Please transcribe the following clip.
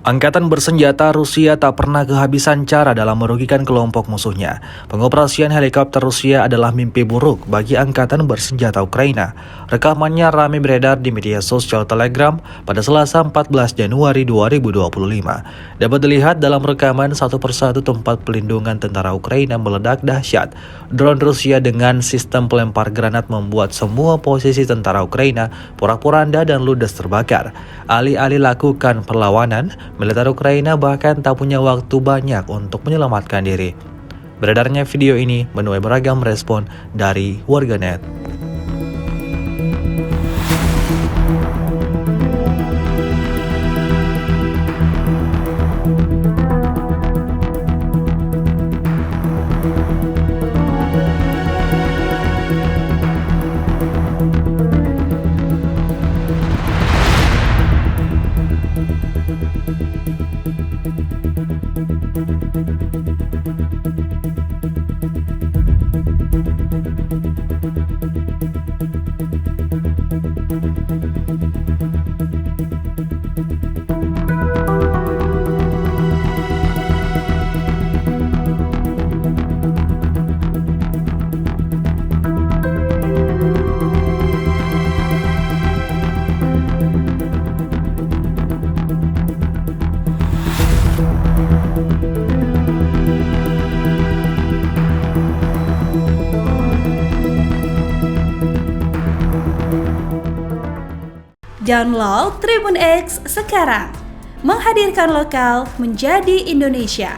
Angkatan bersenjata Rusia tak pernah kehabisan cara dalam merugikan kelompok musuhnya. Pengoperasian helikopter Rusia adalah mimpi buruk bagi angkatan bersenjata Ukraina. Rekamannya ramai beredar di media sosial Telegram pada Selasa 14 Januari 2025. Dapat dilihat dalam rekaman satu persatu tempat pelindungan tentara Ukraina meledak dahsyat. Drone Rusia dengan sistem pelempar granat membuat semua posisi tentara Ukraina porak-poranda dan ludes terbakar. Alih-alih lakukan perlawanan, militer Ukraina bahkan tak punya waktu banyak untuk menyelamatkan diri. Beredarnya video ini menuai beragam respon dari warganet. Download Tribun X sekarang, menghadirkan lokal menjadi Indonesia.